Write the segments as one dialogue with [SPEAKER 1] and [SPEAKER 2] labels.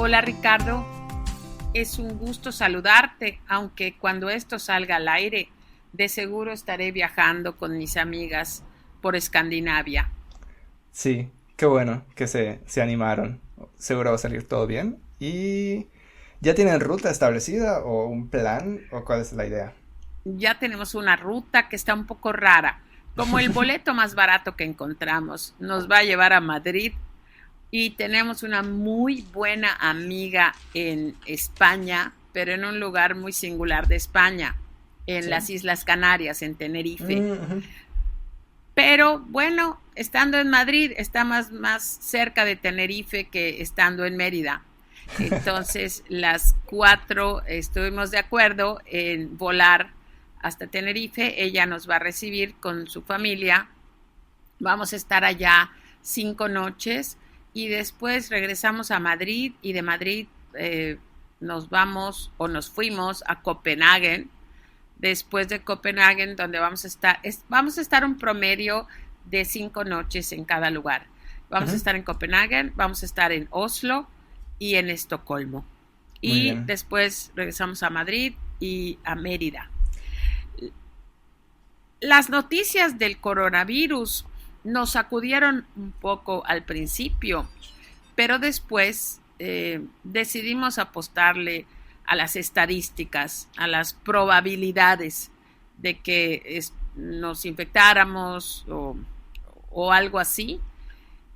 [SPEAKER 1] Hola Ricardo, es un gusto saludarte, aunque cuando esto salga al aire, de seguro estaré viajando con mis amigas por Escandinavia.
[SPEAKER 2] Sí, qué bueno que se animaron. Seguro va a salir todo bien. ¿Y ya tienen ruta establecida o un plan o cuál es la idea?
[SPEAKER 1] Ya tenemos una ruta que está un poco rara, como el boleto más barato que encontramos. Nos va a llevar a Madrid y tenemos una muy buena amiga en España, pero en un lugar muy singular de España, en
[SPEAKER 2] Sí.
[SPEAKER 1] las Islas Canarias, en Tenerife.
[SPEAKER 2] Ujú.
[SPEAKER 1] Pero bueno, estando en Madrid está más cerca de Tenerife que estando en Mérida. Entonces, las cuatro estuvimos de acuerdo en volar hasta Tenerife. Ella nos va a recibir con su familia. Vamos a estar allá 5 noches y después regresamos a Madrid y de Madrid nos vamos o nos fuimos a Copenhague. Después de Copenhague, donde vamos a estar un promedio de 5 noches en cada lugar. Vamos a
[SPEAKER 2] Ujú.
[SPEAKER 1] estar en Copenhague, vamos a estar en Oslo y en Estocolmo.
[SPEAKER 2] Muy
[SPEAKER 1] Y
[SPEAKER 2] bien.
[SPEAKER 1] después regresamos a Madrid y a Mérida. Las noticias del coronavirus nos sacudieron un poco al principio, pero después decidimos apostarle a las estadísticas, a las probabilidades de que nos infectáramos o algo así.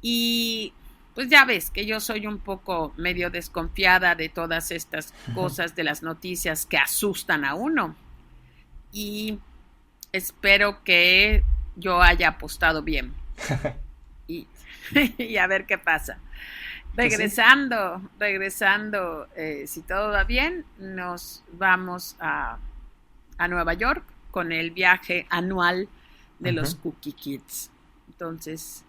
[SPEAKER 1] Y pues ya ves que yo soy un poco medio desconfiada de todas estas cosas de las noticias que asustan a uno. Y espero que yo haya apostado bien y, y a ver qué pasa.
[SPEAKER 2] Pues sí.
[SPEAKER 1] Regresando, si todo va bien, nos vamos a Nueva York con el viaje anual de
[SPEAKER 2] Ujú.
[SPEAKER 1] los Cookie Kids. Entonces,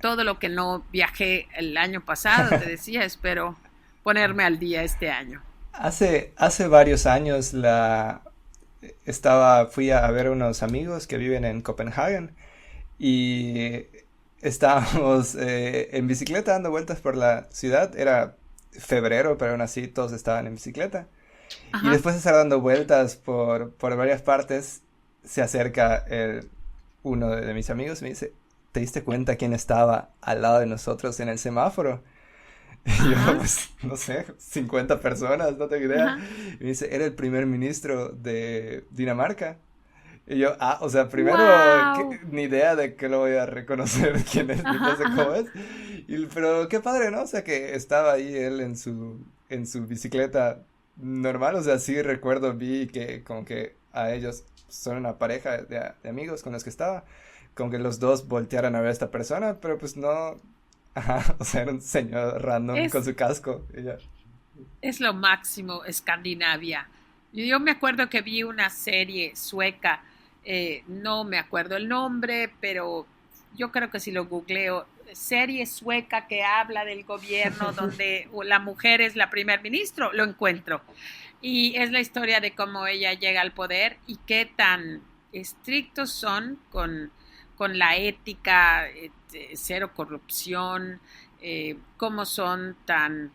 [SPEAKER 1] todo lo que no viajé el año pasado, te decía, espero ponerme al día este año.
[SPEAKER 2] Hace varios años fui a ver unos amigos que viven en Copenhague y estábamos en bicicleta dando vueltas por la ciudad. Era febrero, pero aún así todos estaban en bicicleta. Y
[SPEAKER 1] Ajá.
[SPEAKER 2] después de estar dando vueltas por varias partes, se acerca uno de mis amigos y me dice, ¿te diste cuenta quién estaba al lado de nosotros en el semáforo? Y yo,
[SPEAKER 1] Ajá.
[SPEAKER 2] pues, no sé, 50 personas, no tengo idea.
[SPEAKER 1] Ajá.
[SPEAKER 2] Y me dice, era el primer ministro de Dinamarca. Y yo, o sea, primero,
[SPEAKER 1] ¡Wow!
[SPEAKER 2] ni idea de que lo voy a reconocer quién es, ni no
[SPEAKER 1] Ajá,
[SPEAKER 2] sé cómo
[SPEAKER 1] ajá.
[SPEAKER 2] es. Pero qué padre, ¿no? O sea, que estaba ahí él en su bicicleta normal. O sea, sí recuerdo, vi que como que a ellos son una pareja de amigos con los que estaba. Como que los dos voltearon a ver a esta persona, pero pues no. Ajá, o sea, era un señor random con
[SPEAKER 1] Es,
[SPEAKER 2] su casco. Y ya.
[SPEAKER 1] es lo máximo Escandinavia. Yo me acuerdo que vi una serie sueca, no me acuerdo el nombre, pero yo creo que si lo googleo, serie sueca que habla del gobierno donde la mujer es la primer ministro, lo encuentro. Y es la historia de cómo ella llega al poder y qué tan estrictos son con la ética, cero corrupción, cómo son tan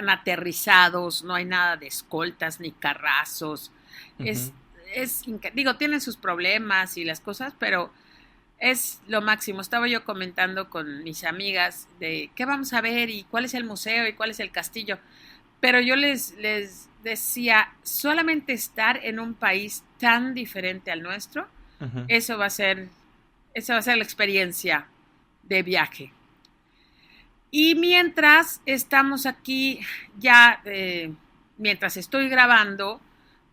[SPEAKER 1] aterrizados, no hay nada de escoltas ni carrazos.
[SPEAKER 2] Ujú.
[SPEAKER 1] Es, digo, tienen sus problemas y las cosas, pero es lo máximo. Estaba yo comentando con mis amigas de qué vamos a ver y cuál es el museo y cuál es el castillo, pero yo les decía, solamente estar en un país tan diferente al nuestro,
[SPEAKER 2] Ujú.
[SPEAKER 1] eso va a ser, eso va a ser la experiencia de viaje. Y mientras estamos aquí, ya, mientras estoy grabando,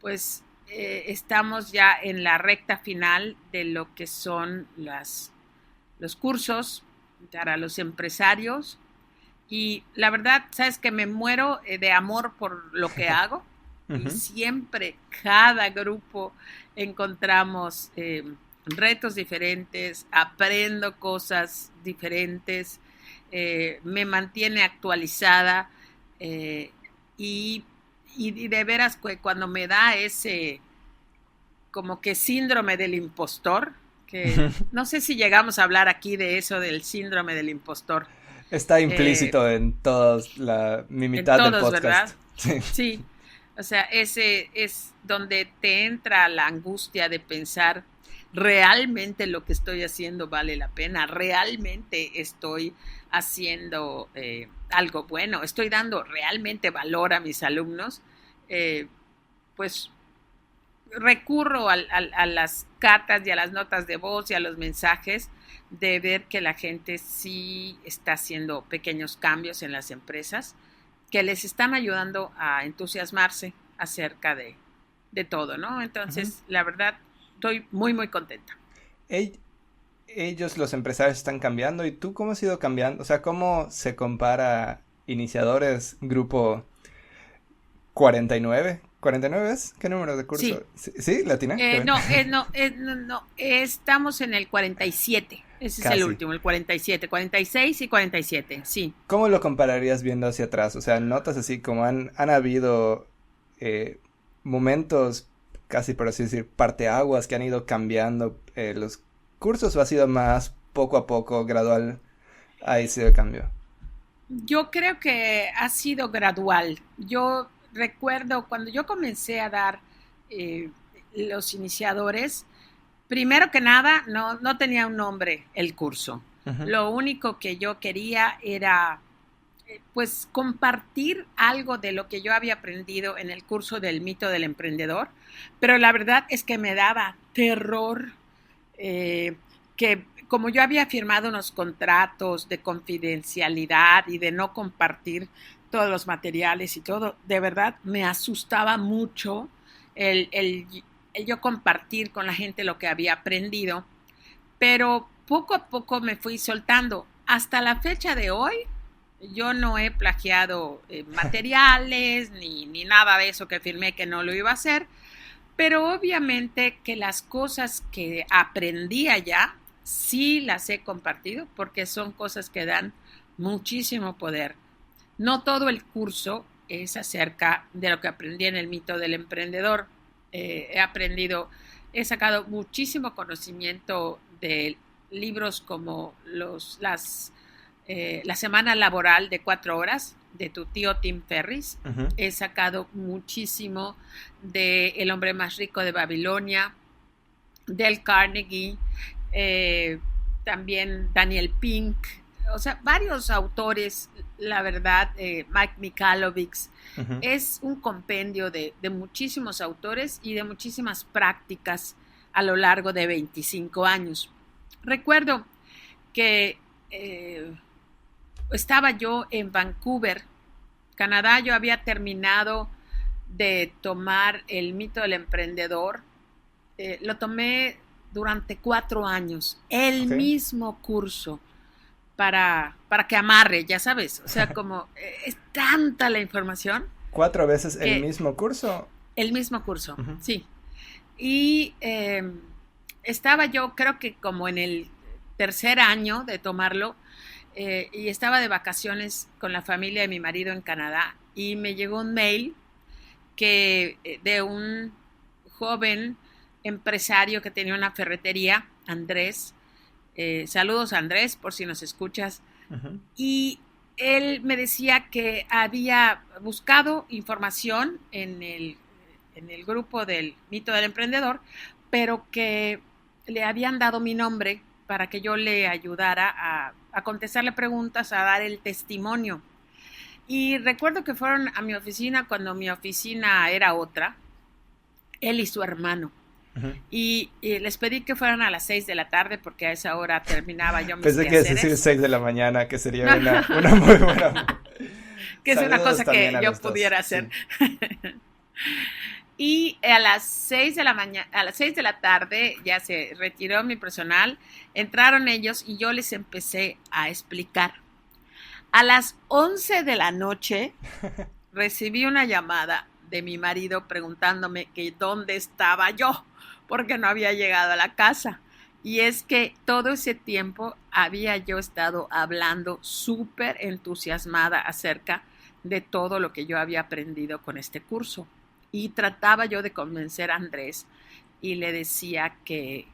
[SPEAKER 1] pues estamos ya en la recta final de lo que son los cursos para los empresarios. Y la verdad, sabes que me muero de amor por lo que hago y
[SPEAKER 2] Ujú.
[SPEAKER 1] siempre, cada grupo encontramos retos diferentes, aprendo cosas diferentes, me mantiene actualizada eh, y, y de veras cuando me da ese como que síndrome del impostor, que no sé si llegamos a hablar aquí de eso del síndrome del impostor.
[SPEAKER 2] Está
[SPEAKER 1] Eh,
[SPEAKER 2] implícito en mi
[SPEAKER 1] en
[SPEAKER 2] mitad del
[SPEAKER 1] todos, ¿verdad?
[SPEAKER 2] podcast. Sí.
[SPEAKER 1] Sí, o sea, ese es donde te entra la angustia de pensar, realmente lo que estoy haciendo vale la pena, realmente estoy haciendo algo bueno, estoy dando realmente valor a mis alumnos. Eh, pues recurro a las cartas y a las notas de voz y a los mensajes de ver que la gente sí está haciendo pequeños cambios en las empresas que les están ayudando a entusiasmarse acerca de todo, ¿no?
[SPEAKER 2] Ujú.
[SPEAKER 1] Entonces, la verdad, estoy muy, muy contenta.
[SPEAKER 2] Ell- Ellos, los empresarios, están cambiando. ¿Y tú cómo has ido cambiando? O sea, ¿cómo se compara iniciadores, grupo 49? ¿49 es? ¿Qué número de curso?
[SPEAKER 1] Sí,
[SPEAKER 2] Sí, ¿sí? ¿La atiné? Qué bien.
[SPEAKER 1] no, estamos en el 47. Ese es el
[SPEAKER 2] Casi.
[SPEAKER 1] último, el 47, 46 y 47, sí.
[SPEAKER 2] ¿Cómo lo compararías viendo hacia atrás? O sea, notas así como han habido eh, momentos, casi por así decir, parteaguas que han ido cambiando los cursos, o ha sido más poco a poco, gradual, ahí sido el cambio.
[SPEAKER 1] Yo creo que ha sido gradual. Yo recuerdo cuando yo comencé a dar eh, los iniciadores, primero que nada, no tenía un nombre el curso.
[SPEAKER 2] Ujú.
[SPEAKER 1] Lo único que yo quería era pues compartir algo de lo que yo había aprendido en el curso del mito del emprendedor, pero la verdad es que me daba terror que como yo había firmado unos contratos de confidencialidad y de no compartir todos los materiales y todo, de verdad me asustaba mucho el yo compartir con la gente lo que había aprendido, pero poco a poco me fui soltando. Hasta la fecha de hoy, yo no he plagiado materiales ni nada de eso que firmé que no lo iba a hacer, pero obviamente que las cosas que aprendí allá sí las he compartido porque son cosas que dan muchísimo poder. No todo el curso es acerca de lo que aprendí en el mito del emprendedor. He aprendido, he sacado muchísimo conocimiento de libros como la semana laboral de 4 horas de tu tío Tim Ferris.
[SPEAKER 2] Ujú.
[SPEAKER 1] He sacado muchísimo de El hombre más rico de Babilonia, del Carnegie, eh, también Daniel Pink, o sea, varios autores, la verdad, Mike Michalowicz,
[SPEAKER 2] Ujú.
[SPEAKER 1] es un compendio de muchísimos autores y de muchísimas prácticas a lo largo de 25 años. Recuerdo que estaba yo en Vancouver, Canadá. Yo había terminado de tomar el mito del emprendedor. Lo tomé durante 4 años, el
[SPEAKER 2] Ok.
[SPEAKER 1] mismo curso para que amarre, ya sabes. O sea, como es tanta la información
[SPEAKER 2] 4 veces el
[SPEAKER 1] que
[SPEAKER 2] mismo curso.
[SPEAKER 1] el mismo curso,
[SPEAKER 2] Ujú.
[SPEAKER 1] sí. Y estaba yo, creo que como en el tercer año de tomarlo, y estaba de vacaciones con la familia de mi marido en Canadá, y me llegó un mail de un joven empresario que tenía una ferretería, Andrés. Saludos Andrés, por si nos escuchas.
[SPEAKER 2] Ujú.
[SPEAKER 1] Y él me decía que había buscado información en el grupo del mito del emprendedor, pero que le habían dado mi nombre para que yo le ayudara a contestarle preguntas, a dar el testimonio. Y recuerdo que fueron a mi oficina cuando mi oficina era otra, él y su hermano.
[SPEAKER 2] Ujú.
[SPEAKER 1] Y les pedí que fueran a las 6 de la tarde porque a esa hora terminaba yo mis
[SPEAKER 2] Pensé que ibas a decir
[SPEAKER 1] quehaceres.
[SPEAKER 2] 6 de la mañana, que sería una muy buena.
[SPEAKER 1] Que es una
[SPEAKER 2] Saludos
[SPEAKER 1] cosa
[SPEAKER 2] también
[SPEAKER 1] que
[SPEAKER 2] a
[SPEAKER 1] yo
[SPEAKER 2] los dos.
[SPEAKER 1] pudiera hacer.
[SPEAKER 2] Sí.
[SPEAKER 1] Y a las 6 de la mañana, a las 6 de la tarde ya se retiró mi personal, entraron ellos y yo les empecé a explicar. A las 11 de la noche recibí una llamada de mi marido preguntándome que dónde estaba yo, porque no había llegado a la casa. Y es que todo ese tiempo había yo estado hablando súper entusiasmada acerca de todo lo que yo había aprendido con este curso. Y trataba yo de convencer a Andrés y le decía que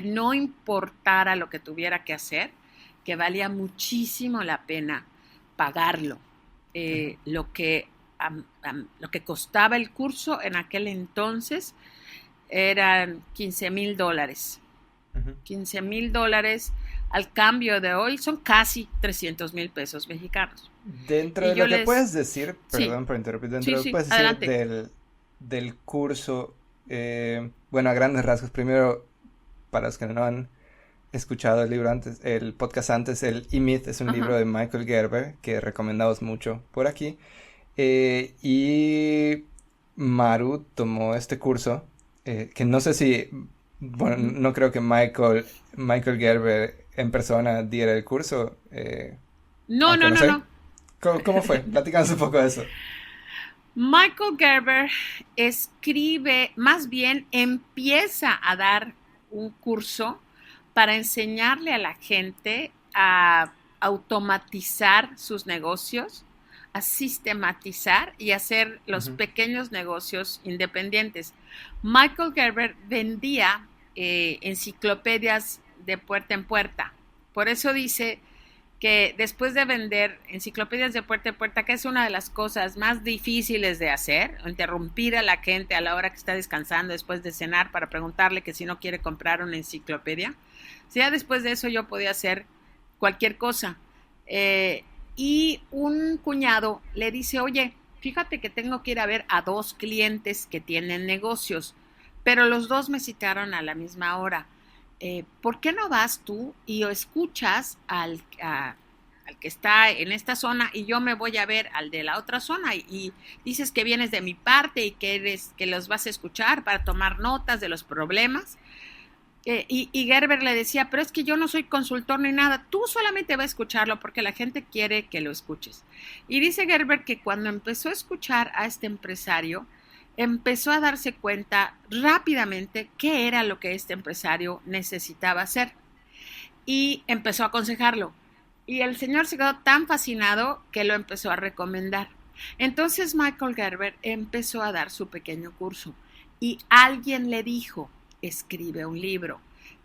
[SPEAKER 1] no importara lo que tuviera que hacer, que valía muchísimo la pena pagarlo.
[SPEAKER 2] Ujú,
[SPEAKER 1] Lo que costaba el curso en aquel entonces eran $15,000.
[SPEAKER 2] ujú.
[SPEAKER 1] $15,000 al cambio de hoy son casi 300,000 pesos mexicanos.
[SPEAKER 2] Dentro
[SPEAKER 1] Y
[SPEAKER 2] de
[SPEAKER 1] yo
[SPEAKER 2] lo que
[SPEAKER 1] les,
[SPEAKER 2] puedes decir,
[SPEAKER 1] sí,
[SPEAKER 2] perdón por interrumpir, dentro
[SPEAKER 1] sí,
[SPEAKER 2] de lo que
[SPEAKER 1] sí,
[SPEAKER 2] puedes decir
[SPEAKER 1] adelante.
[SPEAKER 2] del curso, bueno, a grandes rasgos, primero, para los que no han escuchado el libro antes, el podcast antes, el E-Myth es un libro
[SPEAKER 1] Ajá.
[SPEAKER 2] de Michael Gerber que recomendamos mucho por aquí. Y Maru tomó este curso, que no sé si, bueno,
[SPEAKER 1] Uh-huh.
[SPEAKER 2] no creo que Michael Gerber en persona diera el curso,
[SPEAKER 1] No,
[SPEAKER 2] aunque
[SPEAKER 1] no,
[SPEAKER 2] no
[SPEAKER 1] no,
[SPEAKER 2] sé.
[SPEAKER 1] no.
[SPEAKER 2] ¿Cómo fue? Platícanos un poco de eso.
[SPEAKER 1] Michael Gerber escribe, más bien empieza a dar un curso para enseñarle a la gente a automatizar sus negocios, a sistematizar y hacer los
[SPEAKER 2] Ujú,
[SPEAKER 1] pequeños negocios independientes. Michael Gerber vendía enciclopedias de puerta en puerta. Por eso dice que después de vender enciclopedias de puerta a puerta, que es una de las cosas más difíciles de hacer, interrumpir a la gente a la hora que está descansando después de cenar para preguntarle que si no quiere comprar una enciclopedia, si ya después de eso yo podía hacer cualquier cosa. Eh, y un cuñado le dice, oye, fíjate que tengo que ir a ver a dos clientes que tienen negocios, pero los dos me citaron a la misma hora. ¿Por qué no vas tú y escuchas al que está en esta zona y yo me voy a ver al de la otra zona y dices que vienes de mi parte y que los vas a escuchar para tomar notas de los problemas? Y Gerber le decía, pero es que yo no soy consultor ni nada, tú solamente vas a escucharlo porque la gente quiere que lo escuches. Y dice Gerber que cuando empezó a escuchar a este empresario, empezó a darse cuenta rápidamente qué era lo que este empresario necesitaba hacer y empezó a aconsejarlo. Y el señor se quedó tan fascinado que lo empezó a recomendar. Entonces Michael Gerber empezó a dar su pequeño curso y alguien le dijo, escribe un libro.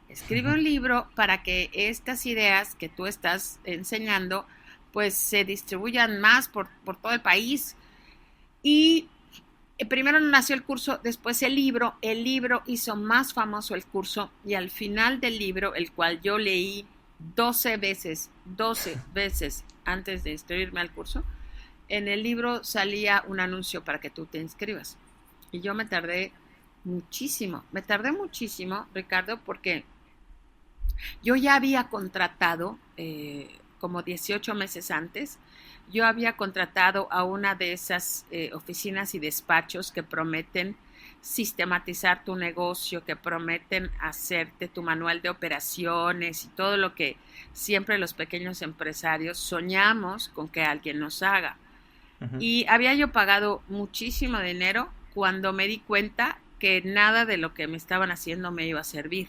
[SPEAKER 1] Escribe un libro para que estas ideas que tú estás enseñando pues se distribuyan más por todo el país. Y primero nació el curso, después el libro hizo más famoso el curso y al final del libro, el cual yo leí 12 veces antes de inscribirme al curso, en el libro salía un anuncio para que tú te inscribas. Y yo me tardé muchísimo, Ricardo, porque yo ya había contratado, como 18 meses antes, yo había contratado a una de esas oficinas y despachos que prometen sistematizar tu negocio, que prometen hacerte tu manual de operaciones y todo lo que siempre los pequeños empresarios soñamos con que alguien nos haga.
[SPEAKER 2] ujú.
[SPEAKER 1] Y había yo pagado muchísimo dinero cuando me di cuenta que nada de lo que me estaban haciendo me iba a servir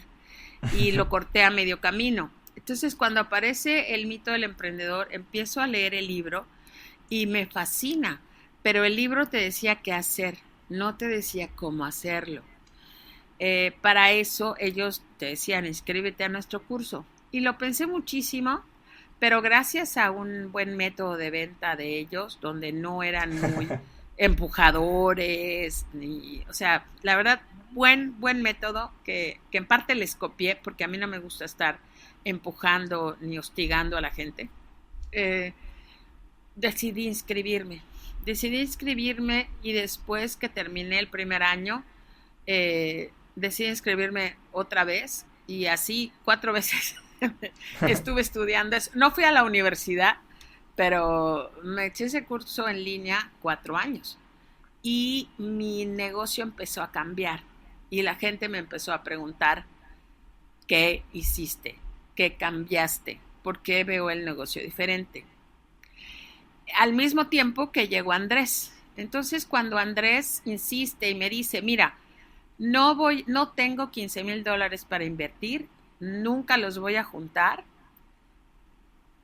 [SPEAKER 1] y lo corté a medio camino. Entonces, cuando aparece el mito del emprendedor, empiezo a leer el libro y me fascina, pero el libro te decía qué hacer, no te decía cómo hacerlo. Para eso ellos te decían, inscríbete a nuestro curso. Y lo pensé muchísimo, pero gracias a un buen método de venta de ellos, donde no eran muy empujadores, o sea, la verdad, buen método que en parte les copié, porque a mí no me gusta estar empujando ni hostigando a la gente. Eh, decidí inscribirme. Decidí inscribirme y después que terminé el primer año, decidí inscribirme otra vez y así 4 veces estuve estudiando. No fui a la universidad, pero me eché ese curso en línea 4 años y mi negocio empezó a cambiar y la gente me empezó a preguntar qué hiciste, qué cambiaste, por qué veo el negocio diferente. Al mismo tiempo que llegó Andrés. Entonces, cuando Andrés insiste y me dice, mira, no tengo $15,000 para invertir, nunca los voy a juntar,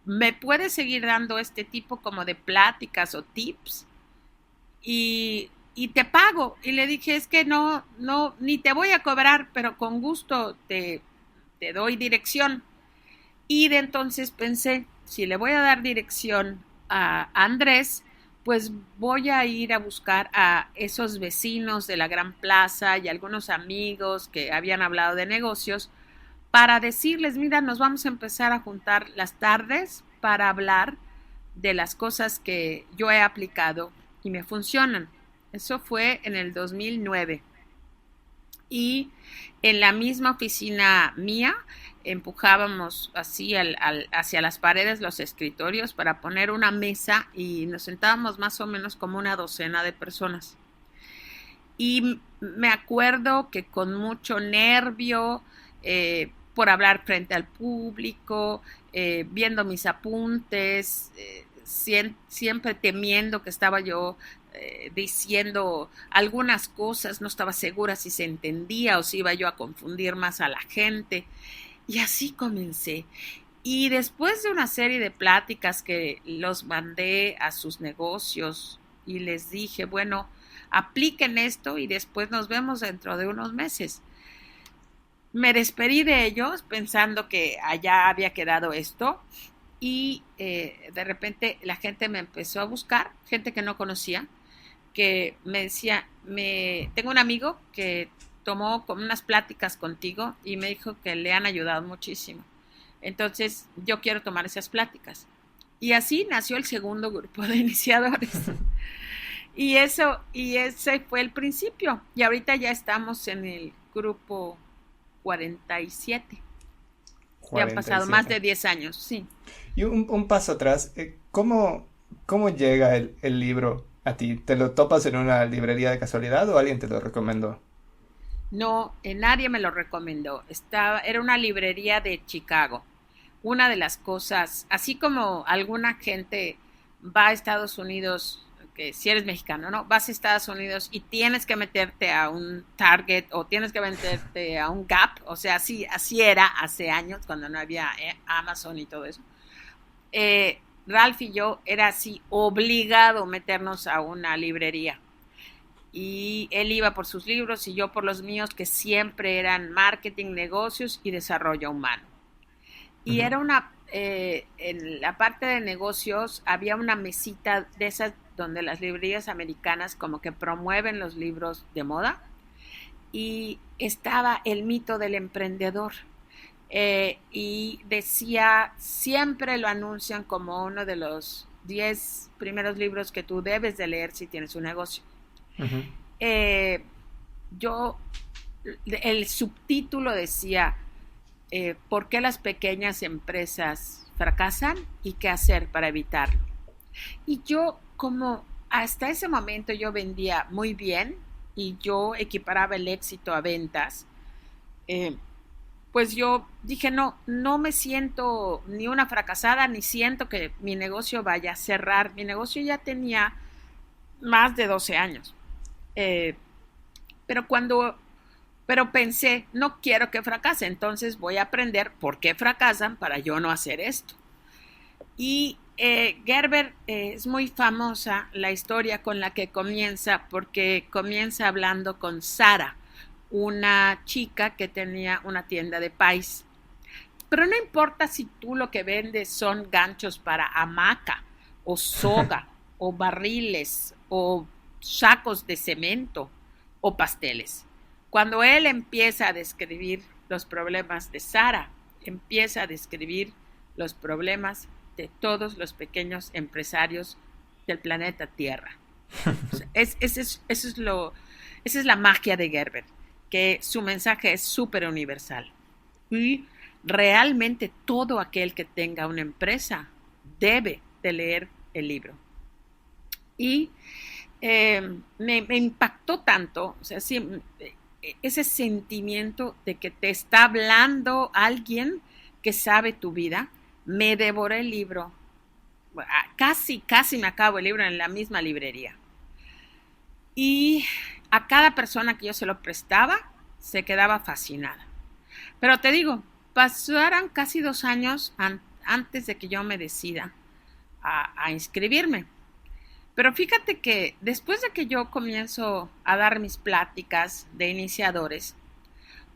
[SPEAKER 1] me puedes seguir dando este tipo como de pláticas o tips y te pago. Y le dije, es que no, ni te voy a cobrar, pero con gusto te doy dirección. Y de entonces pensé, si le voy a dar dirección a Andrés, pues voy a ir a buscar a esos vecinos de la Gran Plaza y algunos amigos que habían hablado de negocios para decirles, mira, nos vamos a empezar a juntar las tardes para hablar de las cosas que yo he aplicado y me funcionan. Eso fue en el 2009. Y en la misma oficina mía empujábamos así hacia las paredes los escritorios para poner una mesa y nos sentábamos más o menos como una docena de personas. Y me acuerdo que con mucho nervio, por hablar frente al público, viendo mis apuntes, siempre temiendo que estaba yo diciendo algunas cosas, no estaba segura si se entendía o si iba yo a confundir más a la gente. Y así comencé. Y después de una serie de pláticas que los mandé a sus negocios y les dije, bueno, apliquen esto y después nos vemos dentro de unos meses. Me despedí de ellos pensando que allá había quedado esto y de repente la gente me empezó a buscar, gente que no conocía, que me decía, tengo un amigo que tomó como unas pláticas contigo y me dijo que le han ayudado muchísimo. Entonces yo quiero tomar esas pláticas. Y así nació el segundo grupo de iniciadores. Y ese fue el principio. Y ahorita ya estamos en el grupo 47. Ya han pasado más
[SPEAKER 2] 47.
[SPEAKER 1] de 10 años, sí.
[SPEAKER 2] Y un paso atrás, ¿cómo llega el libro a ti? ¿Te lo topas en una librería de casualidad o alguien te lo recomendó?
[SPEAKER 1] No, nadie me lo recomendó. Era una librería de Chicago. Una de las cosas, así como alguna gente va a Estados Unidos, que si eres mexicano, ¿no? Vas a Estados Unidos y tienes que meterte a un Target o tienes que meterte a un Gap, o sea, así era hace años cuando no había Amazon y todo eso. Ralph y yo era así obligado meternos a una librería y él iba por sus libros y yo por los míos, que siempre eran marketing, negocios y desarrollo humano. Y
[SPEAKER 2] Ujú.
[SPEAKER 1] era en la parte de negocios había una mesita de esas donde las librerías americanas como que promueven los libros de moda y estaba el mito del emprendedor. Y decía, siempre lo anuncian como uno de los 10 primeros libros que tú debes de leer si tienes un negocio.
[SPEAKER 2] Ujú.
[SPEAKER 1] Eh, yo, el subtítulo decía, ¿por qué las pequeñas empresas fracasan y qué hacer para evitarlo? Y yo, como hasta ese momento yo vendía muy bien y yo equiparaba el éxito a ventas, eh, pues yo dije, no, no me siento ni una fracasada, ni siento que mi negocio vaya a cerrar. Mi negocio ya tenía más de 12 años. Eh, pero pero pensé, no quiero que fracase, entonces voy a aprender por qué fracasan para yo no hacer esto. Y Gerber es muy famosa la historia con la que comienza, porque comienza hablando con Sara, una chica que tenía una tienda de país. Pero no importa si tú lo que vendes son ganchos para hamaca, o soga, o barriles, o sacos de cemento, o pasteles. Cuando él empieza a describir los problemas de Sara, empieza a describir los problemas de todos los pequeños empresarios del planeta Tierra. O sea, esa es la magia de Gerber, que su mensaje es súper universal. Y realmente todo aquel que tenga una empresa debe de leer el libro. Y me impactó tanto, o sea, sí, ese sentimiento de que te está hablando alguien que sabe tu vida. Me devoré el libro, casi me acabo el libro en la misma librería. Y a cada persona que yo se lo prestaba, se quedaba fascinada. Pero te digo, pasaron casi 2 años antes de que yo me decida a inscribirme. Pero fíjate que después de que yo comienzo a dar mis pláticas de iniciadores,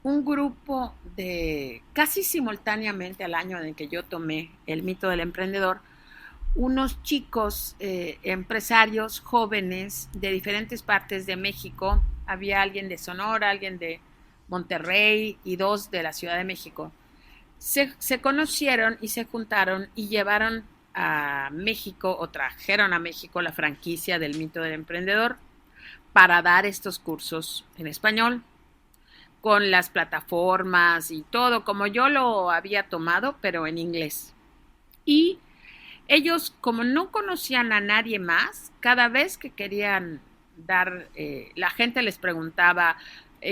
[SPEAKER 1] un grupo de, casi simultáneamente al año en el que yo tomé el mito del emprendedor, unos chicos empresarios jóvenes de diferentes partes de México. Había alguien de Sonora, alguien de Monterrey y dos de la Ciudad de México. Se conocieron y se juntaron y llevaron a México o trajeron a México la franquicia del mito del emprendedor para dar estos cursos en español con las plataformas y todo como yo lo había tomado, pero en inglés. Y ellos, como no conocían a nadie más, cada vez que querían dar, la gente les preguntaba,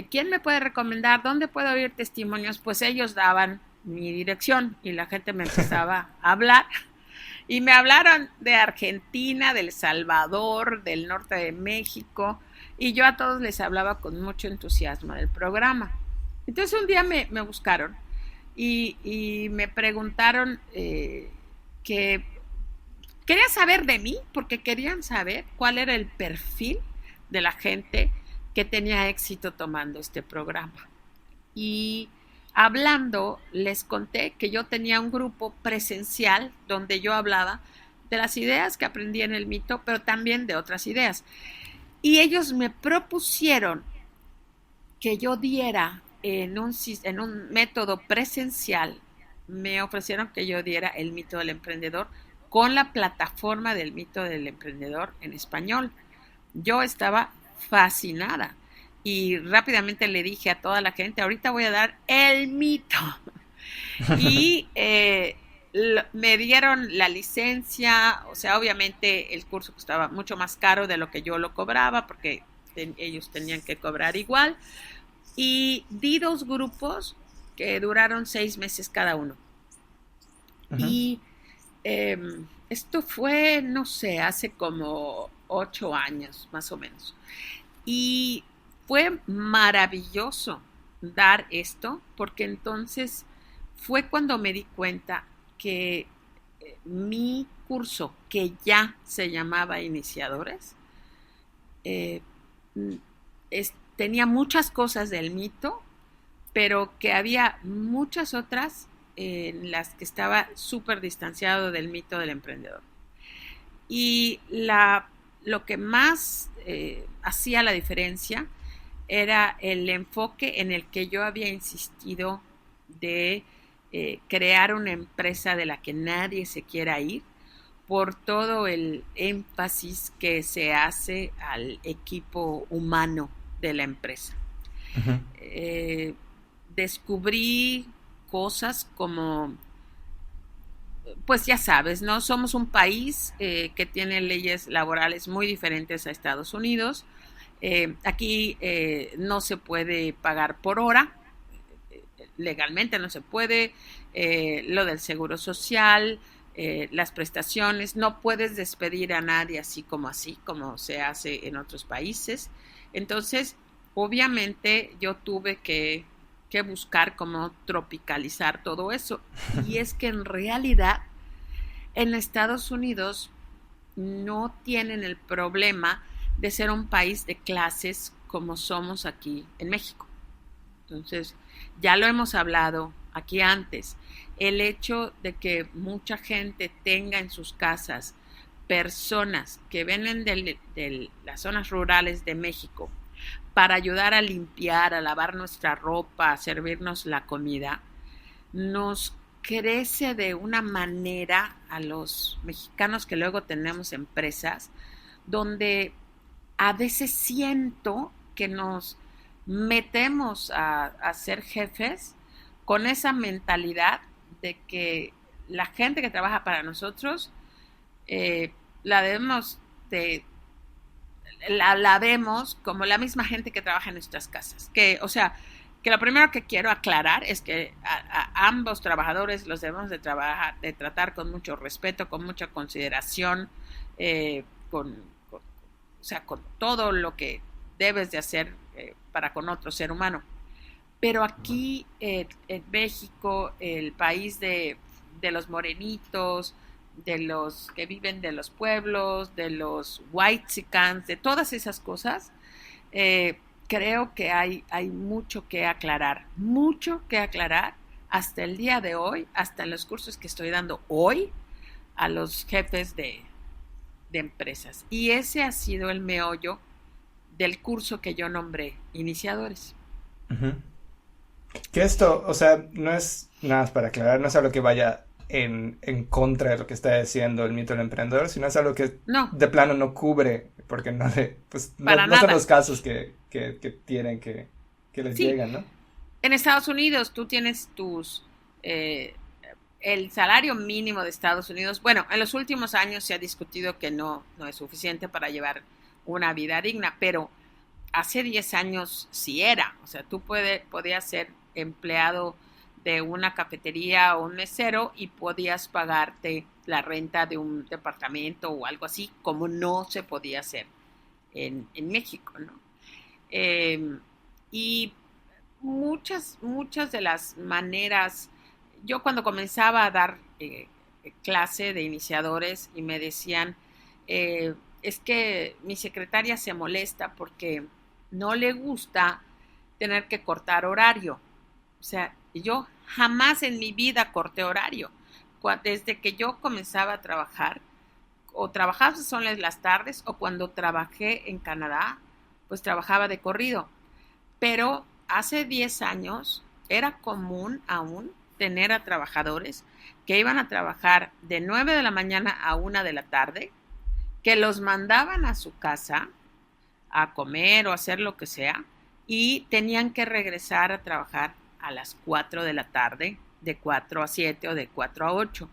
[SPEAKER 1] ¿quién me puede recomendar? ¿Dónde puedo oír testimonios? Pues ellos daban mi dirección y la gente me empezaba a hablar. Y me hablaron de Argentina, del Salvador, del norte de México, y yo a todos les hablaba con mucho entusiasmo del programa. Entonces un día me buscaron y me preguntaron que querían saber de mí, porque querían saber cuál era el perfil de la gente que tenía éxito tomando este programa. Y hablando, les conté que yo tenía un grupo presencial donde yo hablaba de las ideas que aprendí en el mito, pero también de otras ideas. Y ellos me propusieron que yo diera en un método presencial, me ofrecieron que yo diera el mito del emprendedor con la plataforma del mito del emprendedor en español. Yo estaba fascinada y rápidamente le dije a toda la gente, ahorita voy a dar el mito. Y me dieron la licencia, o sea, obviamente el curso costaba mucho más caro de lo que yo lo cobraba, porque ellos tenían que cobrar igual. Y di 2 grupos que duraron 6 meses cada uno.
[SPEAKER 2] Ujú.
[SPEAKER 1] Y esto fue, no sé, hace como 8 años, más o menos. Y fue maravilloso dar esto, porque entonces fue cuando me di cuenta que mi curso, que ya se llamaba Iniciadores, eh, tenía muchas cosas del mito, pero que había muchas otras en las que estaba súper distanciado del mito del emprendedor. Y lo que más hacía la diferencia era el enfoque en el que yo había insistido de crear una empresa de la que nadie se quiera ir, por todo el énfasis que se hace al equipo humano de la empresa.
[SPEAKER 2] Ujú.
[SPEAKER 1] Descubrí cosas como, pues ya sabes, ¿no? Somos un país que tiene leyes laborales muy diferentes a Estados Unidos. Aquí no se puede pagar por hora, legalmente no se puede, lo del seguro social, las prestaciones, no puedes despedir a nadie así, como se hace en otros países. Entonces, obviamente yo tuve que buscar cómo tropicalizar todo eso. Y es que en realidad en Estados Unidos no tienen el problema de ser un país de clases como somos aquí en México. Entonces, ya lo hemos hablado aquí antes, el hecho de que mucha gente tenga en sus casas personas que vienen de las zonas rurales de México para ayudar a limpiar, a lavar nuestra ropa, a servirnos la comida, nos crece de una manera a los mexicanos que luego tenemos empresas, donde a veces siento que nos metemos a ser jefes con esa mentalidad de que la gente que trabaja para nosotros eh, la debemos de la vemos como la misma gente que trabaja en nuestras casas. Que, o sea, que lo primero que quiero aclarar es que a ambos trabajadores los debemos de tratar con mucho respeto, con mucha consideración, o sea, con todo lo que debes de hacer para con otro ser humano. Pero aquí en México, el país de los morenitos, de los que viven de los pueblos, de los whitexicans, de todas esas cosas, creo que hay mucho que aclarar hasta el día de hoy, hasta en los cursos que estoy dando hoy a los jefes de empresas. Y ese ha sido el meollo del curso que yo nombré Iniciadores.
[SPEAKER 2] Ujú. Que esto, o sea, no es nada más para aclarar, no es algo que vaya en contra de lo que está diciendo el mito del emprendedor, sino es algo que
[SPEAKER 1] No,
[SPEAKER 2] de plano no cubre, porque no le, pues no,
[SPEAKER 1] para
[SPEAKER 2] no son
[SPEAKER 1] nada.
[SPEAKER 2] los casos que tienen que les
[SPEAKER 1] Sí,
[SPEAKER 2] llegan, ¿no?
[SPEAKER 1] en Estados Unidos tú tienes eh, el salario mínimo de Estados Unidos. Bueno, en los últimos años se ha discutido que no es suficiente para llevar una vida digna, pero hace 10 años sí era. O sea, podías ser empleado de una cafetería o un mesero y podías pagarte la renta de un departamento o algo así, como no se podía hacer en México, ¿no? Eh, y muchas de las maneras, yo cuando comenzaba a dar clase de iniciadores y me decían, es que mi secretaria se molesta porque no le gusta tener que cortar horario. O sea, yo jamás en mi vida corté horario. Desde que yo comenzaba a trabajar, o trabajaba son las tardes, o cuando trabajé en Canadá, pues trabajaba de corrido. Pero hace 10 años era común aún tener a trabajadores que iban a trabajar de 9 de la mañana a 1 de la tarde, que los mandaban a su casa a comer o hacer lo que sea, y tenían que regresar a trabajar a las 4 de la tarde, de 4 a 7 o de 4 a 8.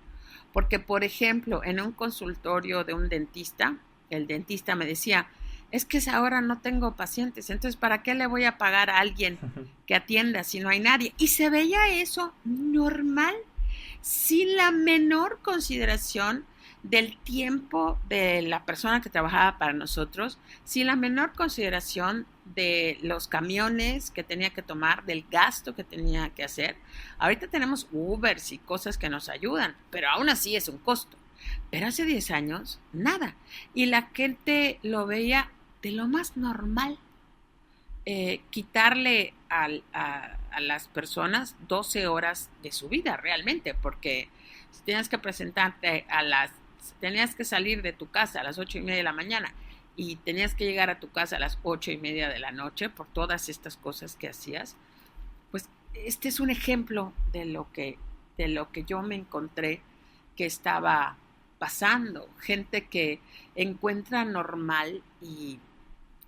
[SPEAKER 1] Porque, por ejemplo, en un consultorio de un dentista, el dentista me decía, es que ahora no tengo pacientes, entonces ¿para qué le voy a pagar a alguien que atienda si no hay nadie? Y se veía eso normal, sin la menor consideración del tiempo de la persona que trabajaba para nosotros, sin la menor consideración de los camiones que tenía que tomar, del gasto que tenía que hacer. Ahorita tenemos Ubers y cosas que nos ayudan, pero aún así es un costo. Pero hace 10 años, nada. Y la gente lo veía de lo más normal. Quitarle a las personas 12 horas de su vida realmente, porque si tenías que presentarte tenías que salir de tu casa a las 8:30 de la mañana y tenías que llegar a tu casa a las 8:30 de la noche por todas estas cosas que hacías, pues este es un ejemplo de lo que yo me encontré que estaba pasando. Gente que encuentra normal y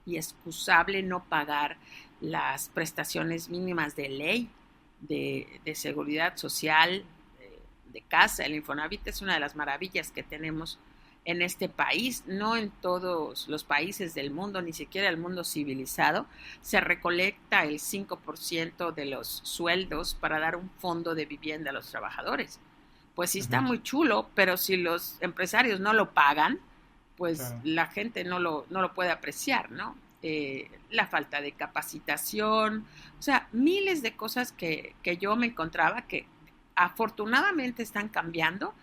[SPEAKER 1] excusable no pagar las prestaciones mínimas de ley, de seguridad social, de casa. El Infonavit es una de las maravillas que tenemos en este país. No en todos los países del mundo, ni siquiera el mundo civilizado, se recolecta el 5% de los sueldos para dar un fondo de vivienda a los trabajadores. Pues sí está
[SPEAKER 2] Ujú.
[SPEAKER 1] muy chulo, pero si los empresarios no lo pagan, pues
[SPEAKER 2] Claro.
[SPEAKER 1] la gente no lo puede apreciar, ¿no? La falta de capacitación, o sea, miles de cosas que yo me encontraba que afortunadamente están cambiando,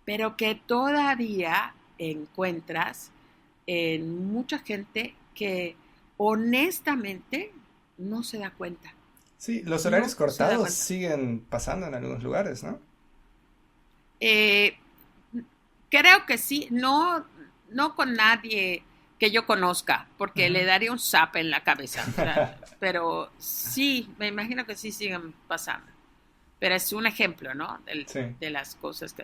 [SPEAKER 1] pero que todavía encuentras en mucha gente que honestamente no se da cuenta,
[SPEAKER 2] Sí, los horarios
[SPEAKER 1] no se da
[SPEAKER 2] cortados
[SPEAKER 1] cuenta.
[SPEAKER 2] siguen pasando en algunos lugares, ¿no?
[SPEAKER 1] Eh, Creo que sí, no con nadie que yo conozca, porque
[SPEAKER 2] Ujú.
[SPEAKER 1] le daría un zap en la cabeza, o sea, pero sí, me imagino que sí siguen pasando. Pero es un ejemplo, ¿no?
[SPEAKER 2] Sí.
[SPEAKER 1] De las cosas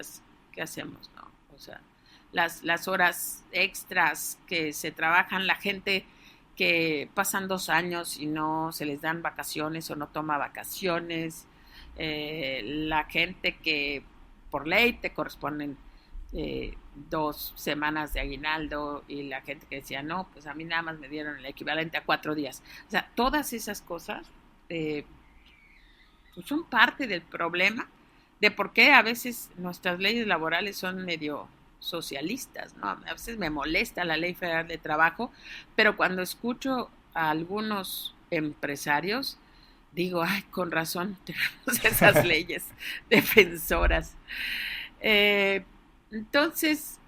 [SPEAKER 1] que hacemos, ¿no? O sea, las horas extras que se trabajan, la gente que pasan 2 años y no se les dan vacaciones o no toma vacaciones, la gente que por ley te corresponden 2 semanas de aguinaldo y la gente que decía, no, pues a mí nada más me dieron el equivalente a 4 días. O sea, todas esas cosas eh, pues son parte del problema de por qué a veces nuestras leyes laborales son medio socialistas, ¿no? A veces me molesta la Ley Federal de Trabajo, pero cuando escucho a algunos empresarios, digo, ay, con razón tenemos esas leyes defensoras. Eh, entonces,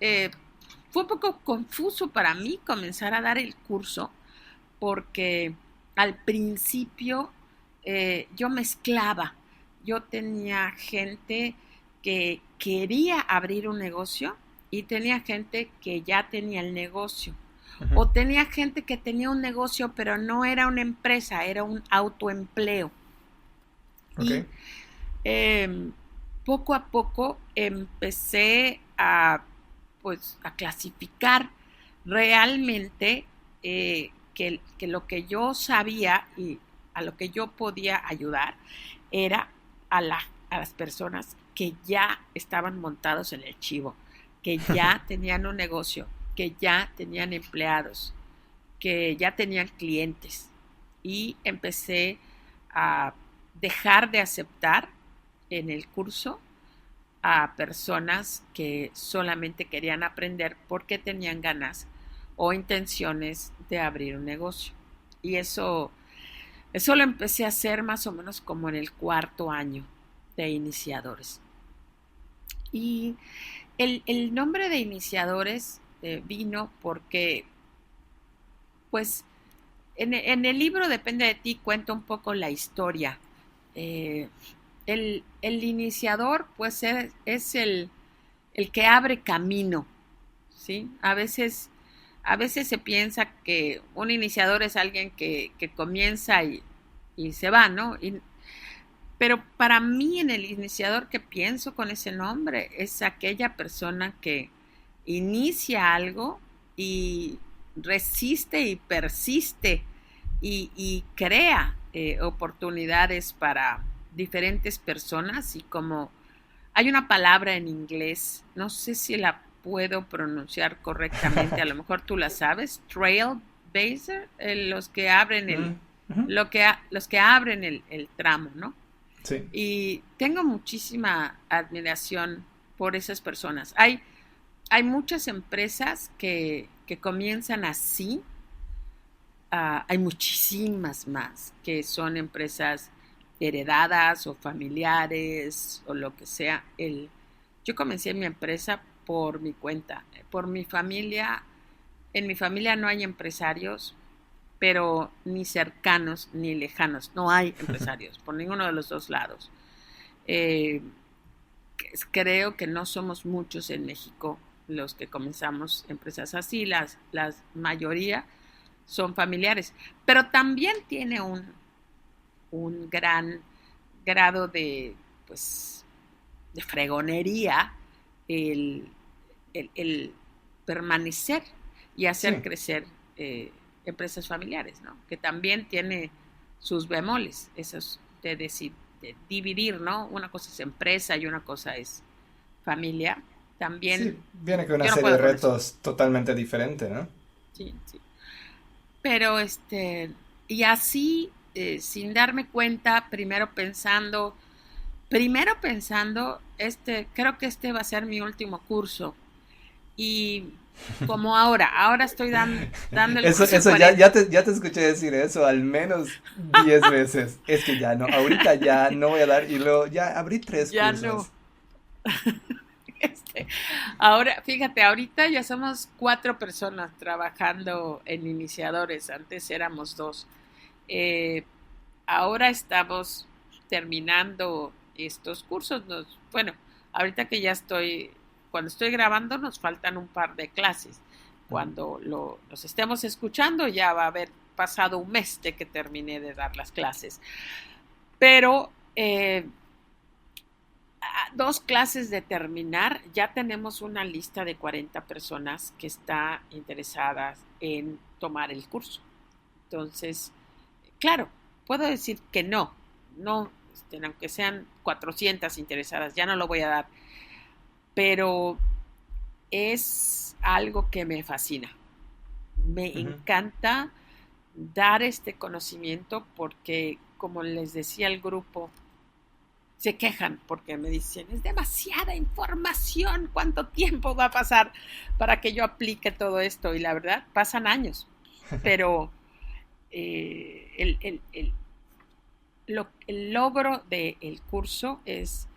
[SPEAKER 1] fue un poco confuso para mí comenzar a dar el curso porque al principio yo mezclaba. Yo tenía gente que quería abrir un negocio y tenía gente que ya tenía el negocio.
[SPEAKER 2] Ujú.
[SPEAKER 1] O tenía gente que tenía un negocio, pero no era una empresa, era un autoempleo.
[SPEAKER 2] Ok.
[SPEAKER 1] Y eh, poco a poco empecé a, pues, a clasificar realmente que lo que yo sabía y a lo que yo podía ayudar era a las personas que ya estaban montados en el chivo, que ya tenían un negocio, que ya tenían empleados, que ya tenían clientes. Y empecé a dejar de aceptar en el curso a personas que solamente querían aprender porque tenían ganas o intenciones de abrir un negocio. Y eso lo empecé a hacer más o menos como en el cuarto año de iniciadores. Y el nombre de iniciadores vino porque, pues, en el libro Depende de ti cuenta un poco la historia. Eh, el iniciador, pues, es el que abre camino, ¿sí? A veces se piensa que un iniciador es alguien que comienza y se va, ¿no? Pero para mí en el iniciador que pienso con ese nombre es aquella persona que inicia algo y resiste y persiste y crea oportunidades para diferentes personas y como hay una palabra en inglés, no sé si la puedo pronunciar correctamente, a lo mejor tú la sabes, trailblazer, los que abren
[SPEAKER 2] Mm, ujú.
[SPEAKER 1] los que abren el tramo, ¿no?
[SPEAKER 2] Sí.
[SPEAKER 1] Y tengo muchísima admiración por esas personas. Hay muchas empresas que comienzan así. Hay muchísimas más que son empresas heredadas o familiares o lo que sea. Yo comencé mi empresa por mi cuenta, por mi familia. En mi familia no hay empresarios, pero ni cercanos ni lejanos. No hay empresarios por ninguno de los dos lados. Eh, Creo que no somos muchos en México los que comenzamos empresas así, la mayoría son familiares, pero también tiene un gran grado de, pues, de fregonería el, el permanecer y hacer
[SPEAKER 2] Sí.
[SPEAKER 1] crecer empresas familiares, ¿no? Que también tiene sus bemoles, esos de dividir, ¿no? Una cosa es empresa y una cosa es familia. También
[SPEAKER 2] Sí, viene con una
[SPEAKER 1] yo no
[SPEAKER 2] serie de
[SPEAKER 1] puedo con eso.
[SPEAKER 2] retos totalmente diferentes, ¿no?
[SPEAKER 1] Sí, sí. Pero y así, sin darme cuenta, primero pensando, creo que este va a ser mi último curso. Y como ahora estoy dando el
[SPEAKER 2] Eso,
[SPEAKER 1] curso
[SPEAKER 2] eso ya,
[SPEAKER 1] 40,
[SPEAKER 2] ya te escuché decir eso al menos 10 veces. Es que ya no, ahorita ya no voy a dar y luego ya abrí tres
[SPEAKER 1] ya no.
[SPEAKER 2] cursos.
[SPEAKER 1] Este, ahora, fíjate, ahorita ya somos 4 personas trabajando en iniciadores, antes éramos 2. Eh, Ahora estamos terminando estos cursos. Bueno, ahorita que ya cuando estoy grabando nos faltan un par de clases.
[SPEAKER 2] Ujú.
[SPEAKER 1] Cuando nos estemos escuchando ya va a haber pasado un mes de que terminé de dar las clases. Pero a 2 clases de terminar, ya tenemos una lista de 40 personas que está interesadas en tomar el curso. Entonces, claro, puedo decir que no, aunque sean 400 interesadas, ya no lo voy a dar, pero es algo que me fascina. Me
[SPEAKER 2] Ujú.
[SPEAKER 1] encanta dar este conocimiento porque, como les decía al grupo, se quejan porque me dicen, es demasiada información, ¿cuánto tiempo va a pasar para que yo aplique todo esto? Y la verdad, pasan años, pero el logro del curso es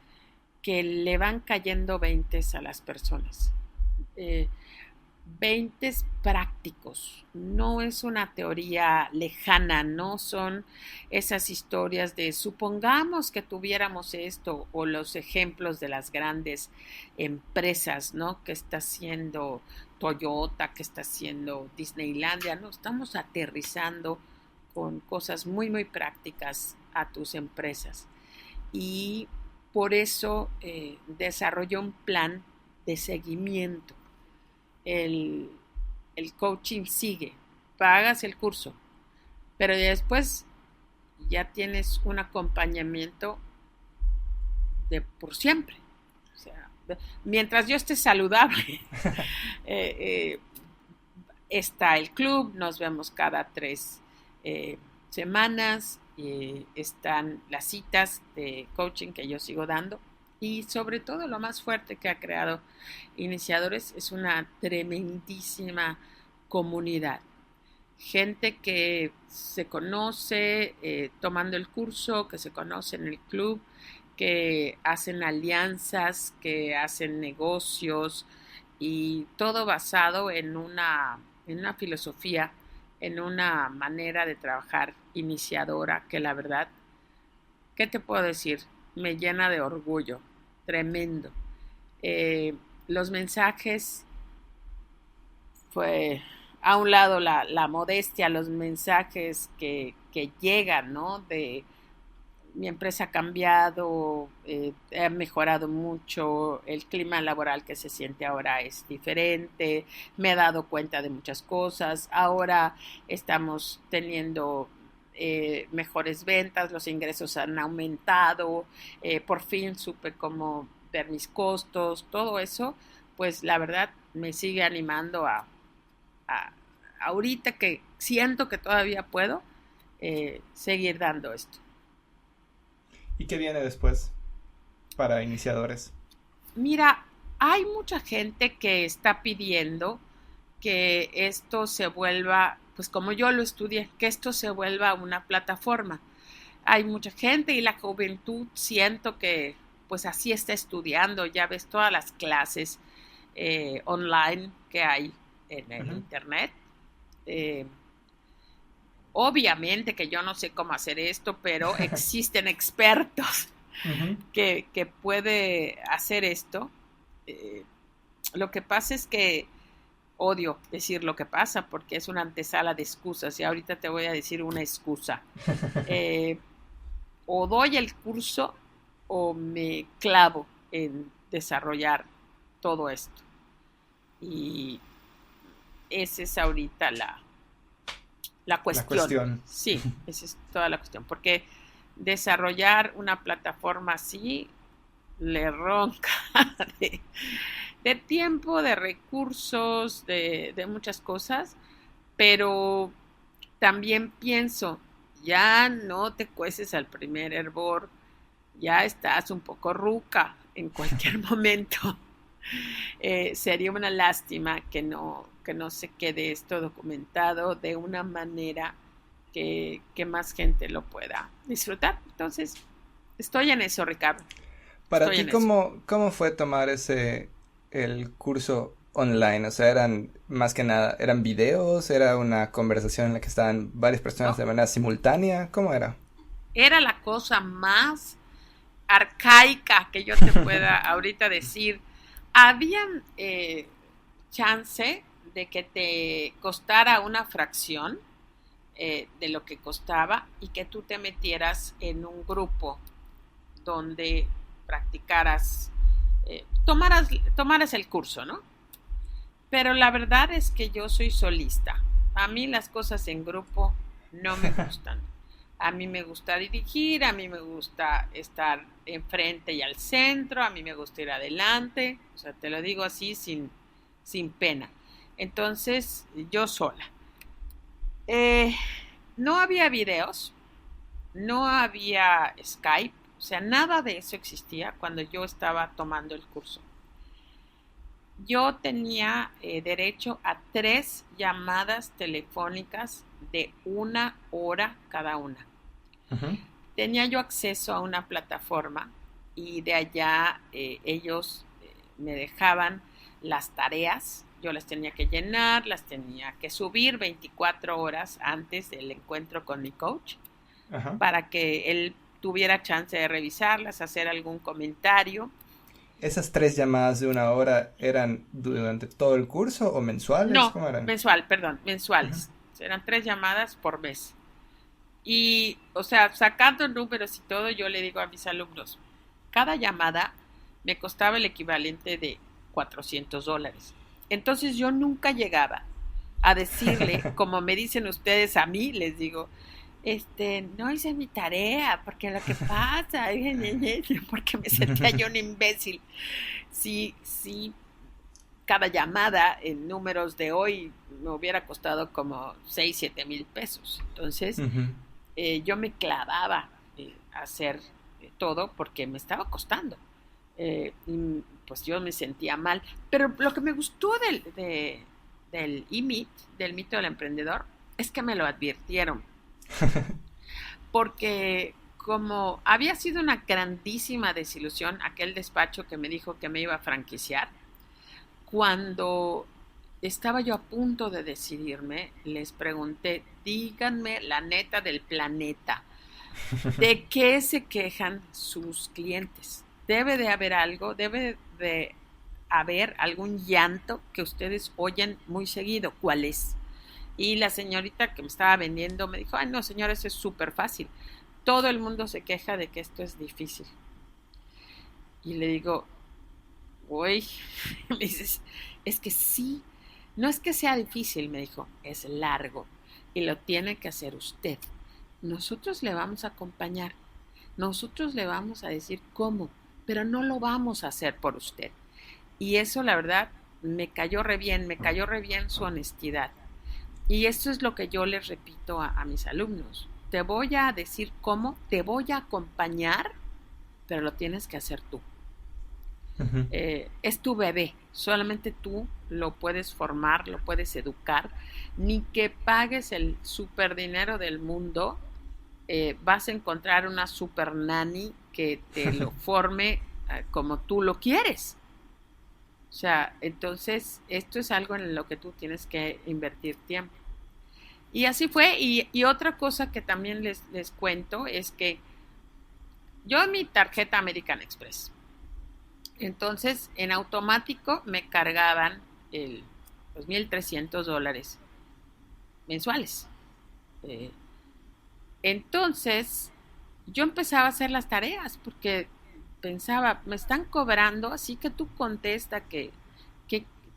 [SPEAKER 1] que le van cayendo veintes a las personas. Eh, veintes prácticos, no es una teoría lejana, no son esas historias de supongamos que tuviéramos esto o los ejemplos de las grandes empresas, ¿no? Que está haciendo Toyota, que está haciendo Disneylandia, no, estamos aterrizando con cosas muy, muy prácticas a tus empresas. Y por eso desarrolló un plan de seguimiento. El, el coaching sigue, pagas el curso, pero después ya tienes un acompañamiento de por siempre. O sea, mientras yo esté saludable, eh, está el club, nos vemos cada 3 semanas, están las citas de coaching que yo sigo dando y sobre todo lo más fuerte que ha creado Iniciadores es una tremendísima comunidad. Gente que se conoce tomando el curso, que se conoce en el club, que hacen alianzas, que hacen negocios y todo basado en una filosofía, en una manera de trabajar iniciadora que la verdad, ¿qué te puedo decir? Me llena de orgullo, tremendo. Los mensajes, fue a un lado la modestia, los mensajes que llegan, ¿no? De mi empresa ha cambiado, ha mejorado mucho, el clima laboral que se siente ahora es diferente, me he dado cuenta de muchas cosas, ahora estamos teniendo mejores ventas, los ingresos han aumentado, por fin supe cómo ver mis costos, todo eso, pues la verdad me sigue animando a ahorita que siento que todavía puedo seguir dando esto.
[SPEAKER 2] ¿Y qué viene después para iniciadores?
[SPEAKER 1] Mira, hay mucha gente que está pidiendo que esto se vuelva, pues como yo lo estudié, que esto se vuelva una plataforma. Hay mucha gente y la juventud siento que pues así está estudiando, ya ves todas las clases online que hay en el
[SPEAKER 2] Ujú.
[SPEAKER 1] internet. Eh, Obviamente que yo no sé cómo hacer esto, pero existen expertos
[SPEAKER 2] Ujú.
[SPEAKER 1] que puede hacer esto. Eh, lo que pasa es que odio decir lo que pasa porque es una antesala de excusas y ahorita te voy a decir una excusa. Eh, o doy el curso o me clavo en desarrollar todo esto. Y esa es ahorita la
[SPEAKER 2] La
[SPEAKER 1] cuestión.
[SPEAKER 2] cuestión.
[SPEAKER 1] Sí, esa es toda la cuestión. Porque desarrollar una plataforma así le ronca de, de tiempo, de recursos, de muchas cosas, pero también pienso, ya no te cueces al primer hervor, ya estás un poco ruca en cualquier momento. Sería una lástima que no se quede esto documentado de una manera que más gente lo pueda disfrutar. Entonces, estoy en eso, Ricardo.
[SPEAKER 2] Para
[SPEAKER 1] Estoy
[SPEAKER 2] ti,
[SPEAKER 1] en eso.
[SPEAKER 2] ¿cómo fue tomar el curso online? O sea, eran más que nada, ¿eran videos? ¿Era una conversación en la que estaban varias personas
[SPEAKER 1] ¿No?
[SPEAKER 2] de manera simultánea? ¿Cómo era?
[SPEAKER 1] Era la cosa más arcaica que yo te pueda ahorita decir. Había chance de que te costara una fracción de lo que costaba y que tú te metieras en un grupo donde practicaras, tomaras el curso, ¿no? Pero la verdad es que yo soy solista. A mí las cosas en grupo no me gustan. A mí me gusta dirigir, a mí me gusta estar enfrente y al centro, a mí me gusta ir adelante, o sea, te lo digo así sin pena. Entonces, yo sola. Eh, no había videos, no había Skype, o sea, nada de eso existía cuando yo estaba tomando el curso. Yo tenía derecho a 3 llamadas telefónicas de 1 hora cada una.
[SPEAKER 2] Ujú.
[SPEAKER 1] Tenía yo acceso a una plataforma y de allá ellos me dejaban las tareas yo las tenía que llenar, las tenía que subir 24 horas antes del encuentro con mi coach
[SPEAKER 2] Ajá.
[SPEAKER 1] para que él tuviera chance de revisarlas, hacer algún comentario.
[SPEAKER 2] ¿Esas 3 llamadas de 1 hora eran durante todo el curso o mensuales?
[SPEAKER 1] No,
[SPEAKER 2] ¿Cómo eran? Ajá.
[SPEAKER 1] mensuales. Eran 3 llamadas por mes. Y, o sea, sacando números y todo, yo le digo a mis alumnos, cada llamada me costaba el equivalente de $400. Entonces yo nunca llegaba a decirle, como me dicen ustedes a mí, les digo, no hice mi tarea, porque lo que pasa, porque me sentía yo un imbécil. Sí, sí, cada llamada en números de hoy me hubiera costado como 6, 7 mil pesos. Entonces,
[SPEAKER 2] Ujú.
[SPEAKER 1] yo me clavaba a hacer todo porque me estaba costando. Y pues yo me sentía mal. Pero lo que me gustó del IMIT, del mito del emprendedor, es que me lo advirtieron. Porque como había sido una grandísima desilusión aquel despacho que me dijo que me iba a franquiciar, cuando estaba yo a punto de decidirme, les pregunté, díganme la neta del planeta, ¿de qué se quejan sus clientes? Debe de haber algo, debe de haber algún llanto que ustedes oyen muy seguido. ¿Cuál es? Y la señorita que me estaba vendiendo me dijo, ay no señora, eso es súper fácil. Todo el mundo se queja de que esto es difícil. Y le digo, uy, me dices, es que sí, no es que sea difícil, me dijo, es largo y lo tiene que hacer usted. Nosotros le vamos a acompañar, nosotros le vamos a decir cómo, pero no lo vamos a hacer por usted. Y eso, la verdad, me cayó re bien su honestidad. Y esto es lo que yo les repito a mis alumnos. Te voy a decir cómo, te voy a acompañar, pero lo tienes que hacer tú.
[SPEAKER 2] Ujú.
[SPEAKER 1] Es tu bebé, solamente tú lo puedes formar, lo puedes educar, ni que pagues el super dinero del mundo, vas a encontrar una super nanny que te lo forme como tú lo quieres. O sea, entonces esto es algo en lo que tú tienes que invertir tiempo. Y así fue, y otra cosa que también les cuento es que yo en mi tarjeta American Express, entonces, en automático me cargaban los $1,300 mensuales. Eh, entonces, yo empezaba a hacer las tareas porque pensaba, me están cobrando, así que tú contesta que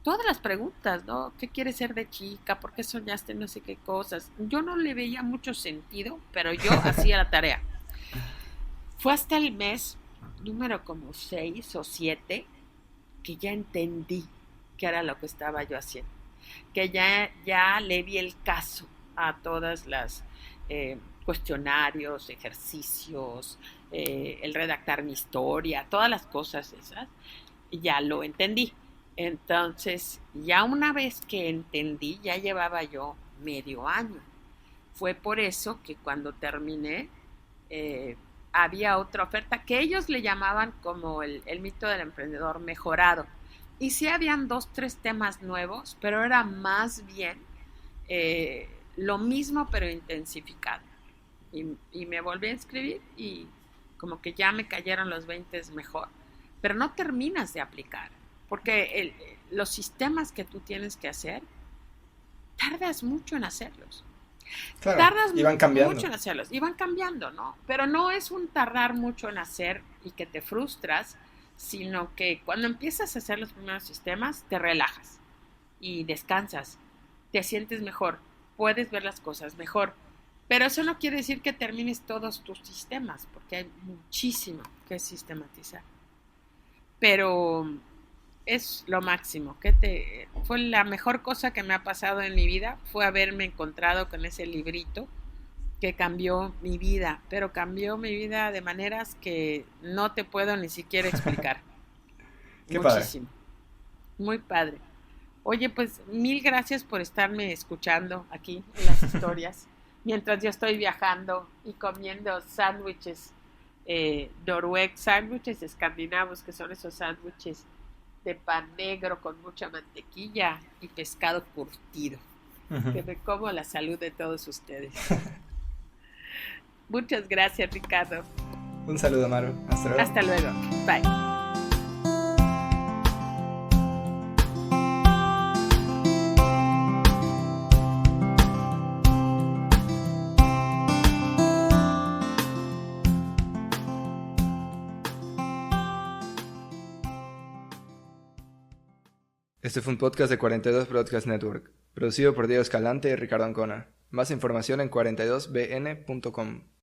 [SPEAKER 1] todas las preguntas, ¿no? ¿Qué quieres ser de chica? ¿Por qué soñaste no sé qué cosas? Yo no le veía mucho sentido, pero yo hacía la tarea. Fue hasta el mes número como 6 o 7 que ya entendí qué era lo que estaba yo haciendo, que ya le vi el caso a todas las cuestionarios, ejercicios, el redactar mi historia, todas las cosas esas, ya lo entendí. Entonces, ya una vez que entendí, ya llevaba yo medio año. Fue por eso que cuando terminé, eh, había otra oferta que ellos le llamaban como el mito del emprendedor mejorado. Y sí habían 2, 3 temas nuevos, pero era más bien lo mismo pero intensificado. Y me volví a inscribir y como que ya me cayeron los 20 mejor. Pero no terminas de aplicar, porque los sistemas que tú tienes que hacer, tardas mucho en hacerlos.
[SPEAKER 2] Claro,
[SPEAKER 1] Tardas
[SPEAKER 2] iban
[SPEAKER 1] mucho
[SPEAKER 2] cambiando.
[SPEAKER 1] en hacerlos y van cambiando, ¿no? Pero no es un tardar mucho en hacer y que te frustras, sino que cuando empiezas a hacer los primeros sistemas, te relajas y descansas, te sientes mejor, puedes ver las cosas mejor. Pero eso no quiere decir que termines todos tus sistemas, porque hay muchísimo que sistematizar. Pero es lo máximo. Fue la mejor cosa que me ha pasado en mi vida, fue haberme encontrado con ese librito que cambió mi vida, pero cambió mi vida de maneras que no te puedo ni siquiera explicar.
[SPEAKER 2] Qué padre.
[SPEAKER 1] Muchísimo. Muy padre. Oye, pues mil gracias por estarme escuchando aquí en las historias, mientras yo estoy viajando y comiendo sándwiches noruegos, sándwiches escandinavos, que son esos sándwiches de pan negro con mucha mantequilla y pescado curtido, que me como a la salud de todos ustedes. Muchas gracias, Ricardo.
[SPEAKER 2] Un saludo, Maru. Hasta luego.
[SPEAKER 1] Hasta luego. Bye.
[SPEAKER 2] Este fue un podcast de 42 Broadcast Network, producido por Diego Escalante y Ricardo Ancona. Más información en 42bn.com.